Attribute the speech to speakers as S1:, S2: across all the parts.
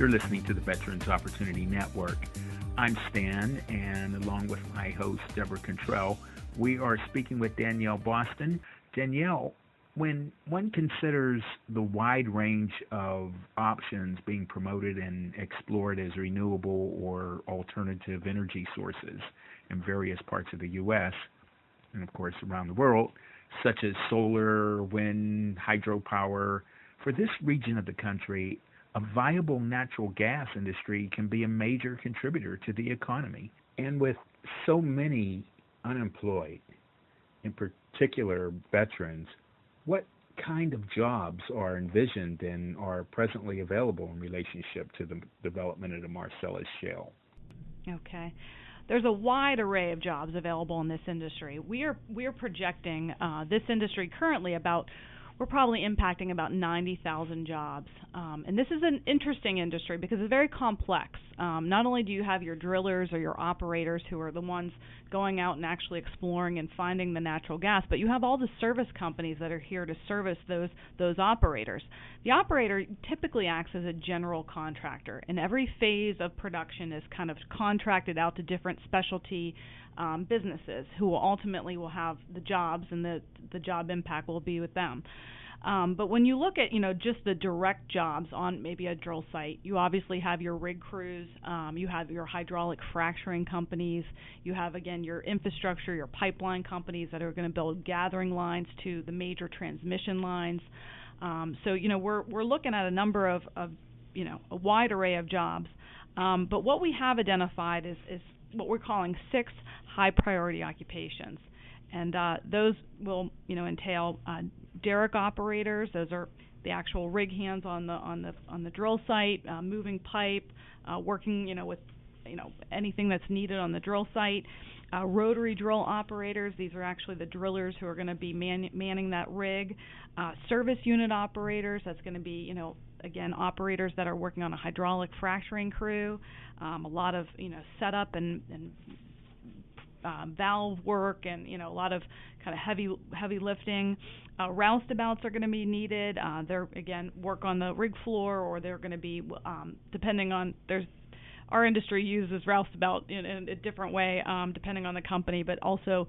S1: You're listening to the Veterans Opportunity Network. I'm Stan, and along with my host, Deborah Contrell, we are speaking with Danielle Boston. Danielle, when one considers the wide range of options being promoted and explored as renewable or alternative energy sources in various parts of the U.S., and of course around the world, such as solar, wind, hydropower, for this region of the country, a viable natural gas industry can be a major contributor to the economy. And with so many unemployed, in particular veterans, what kind of jobs are envisioned and are presently available in relationship to the development of the Marcellus Shale?
S2: Okay. There's a wide array of jobs available in this industry. We are projecting this industry currently we're probably impacting about 90,000 jobs. And this is an interesting industry because it's very complex. Not only do you have your drillers or your operators who are the ones going out and actually exploring and finding the natural gas, but you have all the service companies that are here to service those operators. The operator typically acts as a general contractor, and every phase of production is kind of contracted out to different specialty businesses who will ultimately have the jobs, and the job impact will be with them. But when you look at, just the direct jobs on maybe a drill site, you obviously have your rig crews, you have your hydraulic fracturing companies, you have, again, your infrastructure, your pipeline companies that are going to build gathering lines to the major transmission lines. So, we're looking at a number of a wide array of jobs. But what we have identified is what we're calling 6 high priority occupations. And those will, entail derrick operators. Those are the actual rig hands on the drill site, moving pipe, working, with, anything that's needed on the drill site. Rotary drill operators. These are actually the drillers who are going to be manning that rig. Service unit operators. That's going to be, again, operators that are working on a hydraulic fracturing crew. A lot of, setup and valve work, and a lot of kind of heavy lifting. Roustabouts are going to be needed. They're, again, work on the rig floor, or they're going to be depending on our industry uses roustabout in a different way depending on the company, but also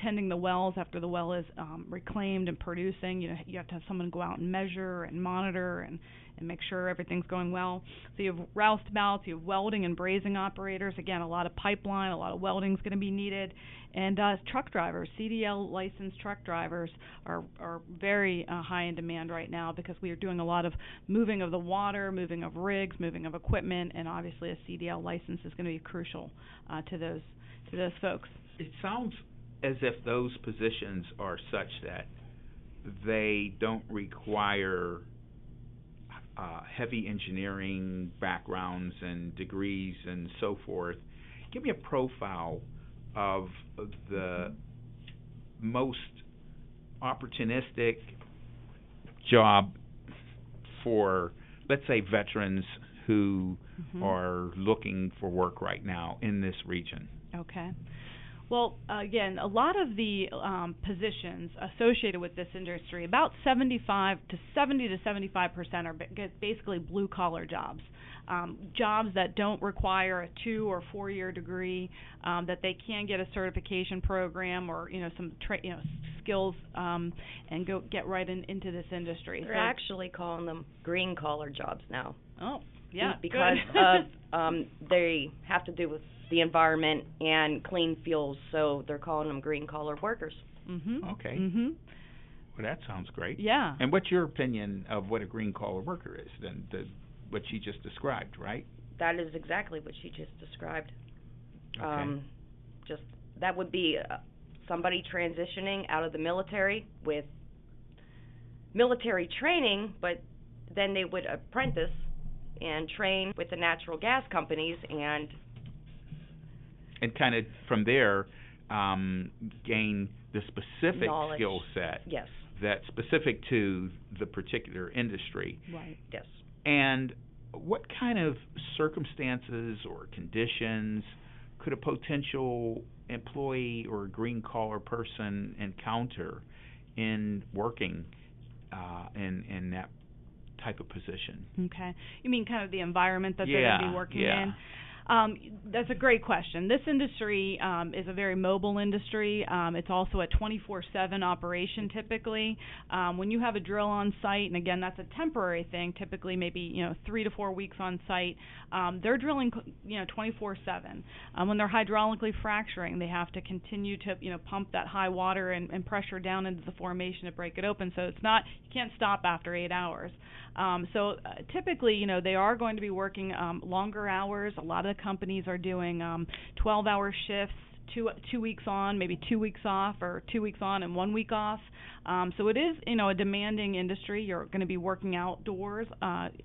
S2: tending the wells after the well is reclaimed and producing. You have to have someone go out and measure and monitor and make sure everything's going well. So you have roustabouts, you have welding and brazing operators. Again, a lot of pipeline, a lot of welding is going to be needed. And truck drivers, CDL licensed truck drivers are very high in demand right now because we are doing a lot of moving of the water, moving of rigs, moving of equipment, and obviously a CDL license is going to be crucial to those folks.
S1: It sounds as if those positions are such that they don't require heavy engineering backgrounds and degrees and so forth. Give me a profile of the most opportunistic job for, let's say, veterans who are looking for work right now in this region.
S2: Okay. Well, again, a lot of the positions associated with this industry, about 70 to 75% are basically blue-collar jobs, jobs that don't require a 2 or 4 year degree, that they can get a certification program or some skills and go get right into this industry.
S3: They're actually calling them green-collar jobs now.
S2: Oh, yeah,
S3: because of they have to do with the environment and clean fuels, so they're calling them green-collar workers.
S1: Okay. Well, that sounds great.
S2: Yeah.
S1: And what's your opinion of what a green-collar worker is, then, what she just described, right?
S3: That is exactly what she just described.
S1: Okay.
S3: That would be somebody transitioning out of the military with military training, but then they would apprentice and train with the natural gas companies and
S1: kind of from there gain the specific
S3: knowledge.
S1: Skill set
S3: Yes.
S1: that's specific to the particular industry.
S2: Right.
S3: Yes.
S1: And what kind of circumstances or conditions could a potential employee or green-collar person encounter in working in that
S4: type of position?
S2: Okay. You mean kind of the environment that they're going to be working in? That's a great question. This industry is a very mobile industry. It's also a 24/7 operation typically. When you have a drill on site, and again, that's a temporary thing, typically maybe 3 to 4 weeks on site, they're drilling 24/7. When they're hydraulically fracturing, they have to continue to pump that high water and pressure down into the formation to break it open. So it's not, you can't stop after 8 hours. So typically, they are going to be working longer hours. A lot of the companies are doing 12-hour shifts, 2 weeks on, maybe 2 weeks off, or 2 weeks on and 1 week off. So it is, a demanding industry. You're going to be working outdoors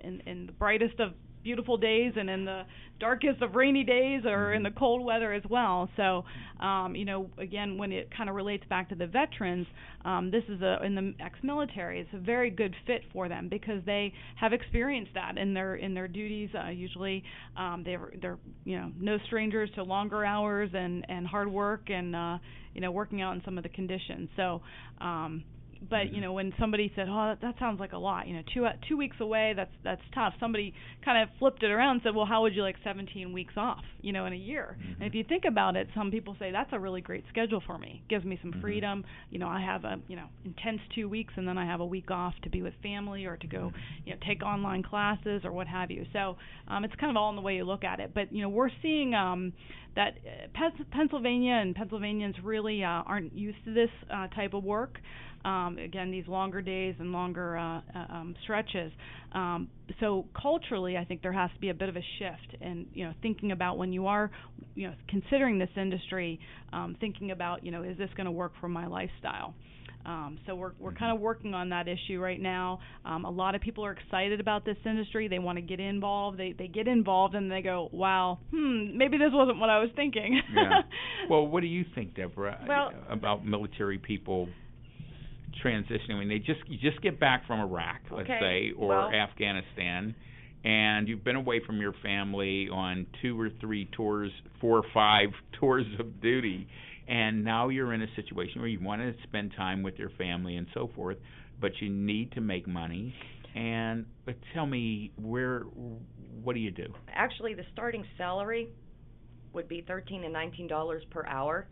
S2: in the brightest of beautiful days and in the darkest of rainy days, or in the cold weather as well. So, again, when it kind of relates back to the veterans, this is in the ex-military, it's a very good fit for them because they have experienced that in their duties. Usually, they're no strangers to longer hours and hard work and working out in some of the conditions. So. But when somebody said, "Oh, that sounds like a lot," 2 weeks away, that's tough. Somebody kind of flipped it around and said, "Well, how would you like 17 weeks off, in a year?" And if you think about it, some people say that's a really great schedule for me. Gives me some freedom. I have a intense 2 weeks, and then I have a week off to be with family or to go take online classes or what have you. So it's kind of all in the way you look at it. But we're seeing that Pennsylvania and Pennsylvanians really aren't used to this type of work. Again, these longer days and longer stretches. So culturally, I think there has to be a bit of a shift in, thinking about when you are, considering this industry, thinking about, is this going to work for my lifestyle? So we're kind of working on that issue right now. A lot of people are excited about this industry. They want to get involved. They get involved and they go, wow, maybe this wasn't what I was thinking.
S4: Yeah. Well, what do you think, Deborah, about military people transitioning? I mean, you just get back from Iraq, let's say, or Afghanistan, and you've been away from your family on 2 or 3 tours, 4 or 5 tours of duty, and now you're in a situation where you want to spend time with your family and so forth, but you need to make money. But tell me, what do you do?
S3: Actually, the starting salary would be $13 and $19 per hour.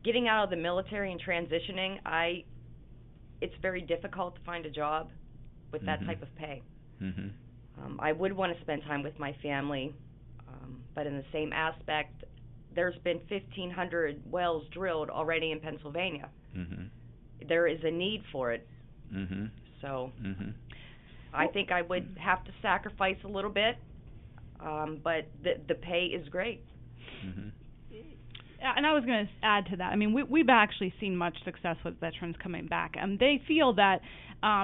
S3: Getting out of the military and transitioning, it's very difficult to find a job with that type of pay. I would want to spend time with my family, but in the same aspect, there's been 1,500 wells drilled already in Pennsylvania. There is a need for it. So I think I would have to sacrifice a little bit, but the pay is great.
S2: And I was going to add to that. I mean, we've actually seen much success with veterans coming back. They feel that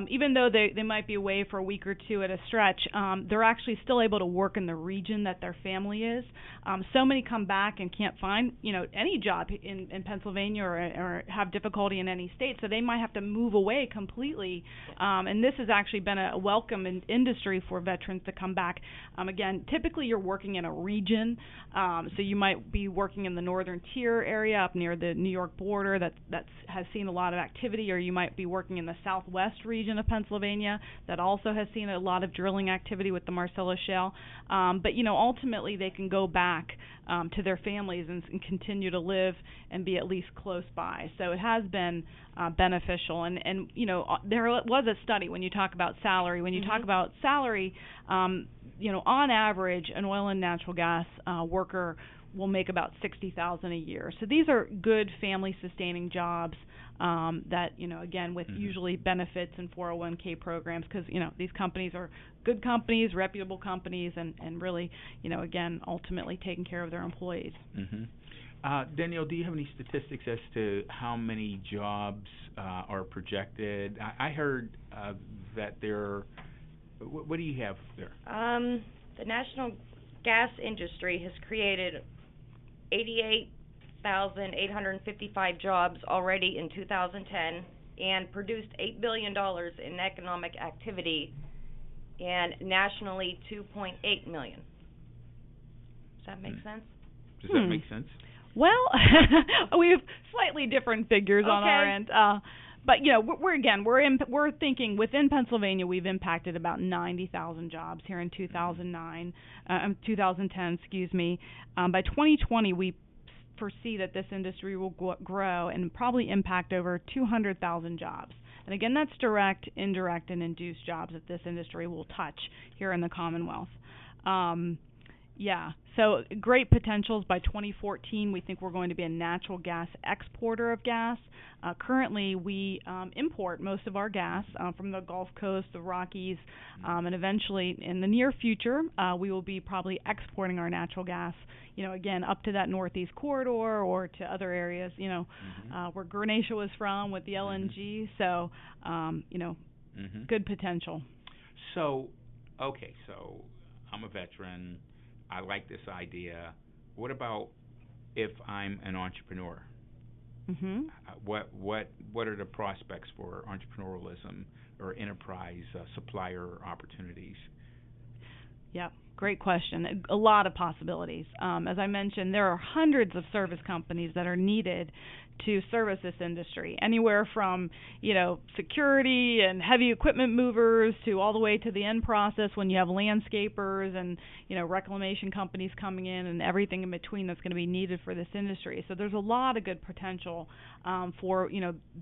S2: even though they might be away for a week or two at a stretch, they're actually still able to work in the region that their family is. So many come back and can't find, any job in Pennsylvania or have difficulty in any state, so they might have to move away completely. And this has actually been a welcome industry for veterans to come back. Again, typically you're working in a region, so you might be working in the northern tier area up near the New York border that has seen a lot of activity, or you might be working in the southwest region of Pennsylvania that also has seen a lot of drilling activity with the Marcellus Shale. But ultimately they can go back to their families and continue to live and be at least close by. So it has been beneficial. And there was a study when you talk about salary. When you talk about salary, on average, an oil and natural gas worker will make about $60,000 a year. So these are good family-sustaining jobs that, again, with usually benefits and 401k programs, because, these companies are good companies, reputable companies, and really, again, ultimately taking care of their employees.
S4: Danielle, do you have any statistics as to how many jobs are projected? I heard that what do you have there?
S3: The national gas industry has created 88,855 jobs already in 2010 and produced $8 billion in economic activity, and nationally 2.8 million. Does that make sense?
S4: Does that make sense?
S2: Well, we have slightly different figures on our end. But we're thinking within Pennsylvania we've impacted about 90,000 jobs here in 2010, excuse me. By 2020 we foresee that this industry will grow and probably impact over 200,000 jobs. And again, that's direct, indirect, and induced jobs that this industry will touch here in the Commonwealth. So great potentials. By 2014, we think we're going to be a natural gas exporter of gas. Currently, we import most of our gas from the Gulf Coast, the Rockies, and eventually, in the near future, we will be probably exporting our natural gas, again, up to that Northeast corridor or to other areas, where Grenacia was from with the LNG. So, good potential.
S4: So I'm a veteran. I like this idea. What about if I'm an entrepreneur? What are the prospects for entrepreneurialism or enterprise supplier opportunities?
S2: Yeah, great question. A lot of possibilities. As I mentioned, there are hundreds of service companies that are needed to service this industry, anywhere from security and heavy equipment movers to all the way to the end process when you have landscapers and reclamation companies coming in and everything in between that's going to be needed for this industry. So there's a lot of good potential for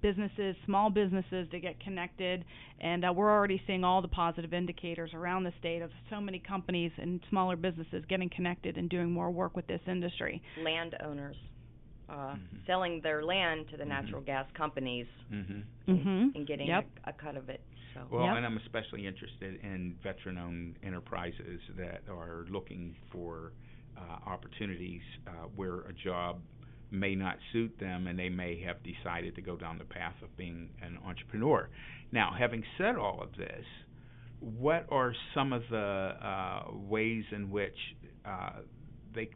S2: businesses, small businesses to get connected, and we're already seeing all the positive indicators around the state of so many companies and smaller businesses getting connected and doing more work with this industry.
S3: Landowners selling their land to the natural gas companies and getting a cut of it. So.
S4: Well, and I'm especially interested in veteran-owned enterprises that are looking for opportunities where a job may not suit them and they may have decided to go down the path of being an entrepreneur. Now, having said all of this, what are some of the ways in which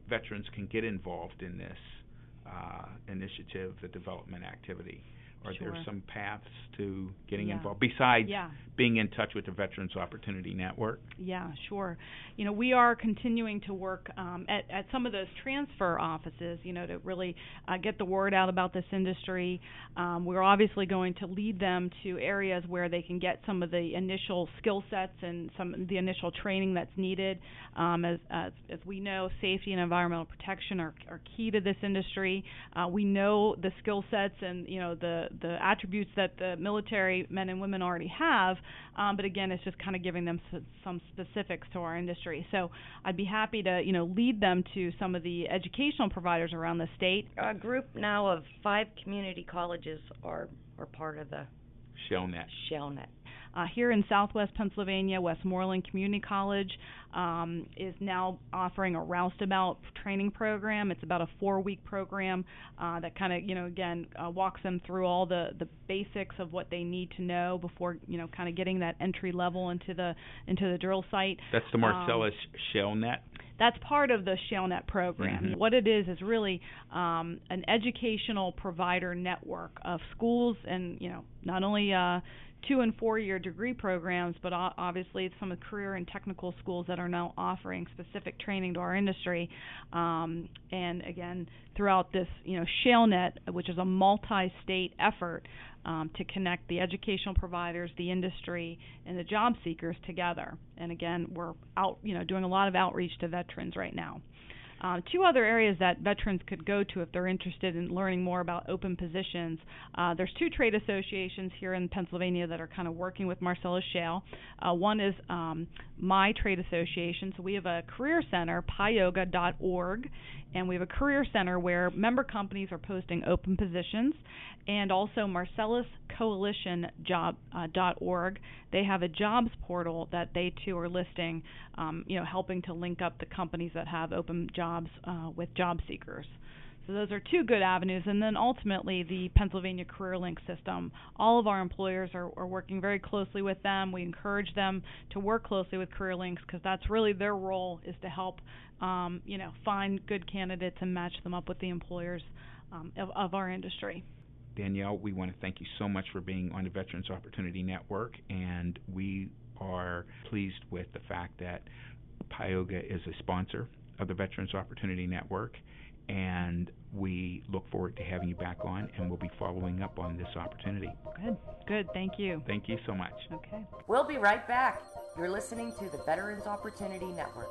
S4: veterans can get involved in this initiative, the development activity? Are there some paths to getting involved besides being in touch with the Veterans Opportunity Network? Yeah,
S2: sure. We are continuing to work at some of those transfer offices, to really get the word out about this industry. We're obviously going to lead them to areas where they can get some of the initial skill sets and some of the initial training that's needed. As we know, safety and environmental protection are key to this industry. We know the skill sets and the attributes that the military men and women already have, but again, it's just kind of giving them some specifics to our industry. So I'd be happy to lead them to some of the educational providers around the state.
S3: A group now of 5 community colleges are part of the ShaleNet.
S2: Here in Southwest Pennsylvania, Westmoreland Community College is now offering a roustabout training program. It's about a 4-week program that kind of, walks them through all the basics of what they need to know before, kind of getting that entry level into the drill site.
S4: That's the Marcellus ShaleNet?
S2: That's part of the ShaleNet program. What it is really an educational provider network of schools and, not only 2- and 4-year degree programs, but obviously some of the career and technical schools that are now offering specific training to our industry. And again, throughout this, ShaleNet, which is a multi-state effort to connect the educational providers, the industry, and the job seekers together. And again, we're out, doing a lot of outreach to veterans right now. 2 other areas that veterans could go to if they're interested in learning more about open positions. There's 2 trade associations here in Pennsylvania that are kind of working with Marcellus Shale. One is my trade association. So we have a career center, pyoga.org, and we have a career center where member companies are posting open positions, and also Marcellus Coalition .org. They have a jobs portal that they too are listing, helping to link up the companies that have open jobs with job seekers. So those are 2 good avenues. And then ultimately the Pennsylvania Career Link system. All of our employers are working very closely with them. We encourage them to work closely with Career Links because that's really their role, is to help find good candidates and match them up with the employers of our industry.
S4: Danielle, we want to thank you so much for being on the Veterans Opportunity Network, and we are pleased with the fact that Pyoga is a sponsor of the Veterans Opportunity Network, and we look forward to having you back on, and we'll be following up on this opportunity.
S2: Good. Thank you.
S4: Thank you so much.
S2: Okay.
S3: We'll be right back. You're listening to the Veterans Opportunity Network.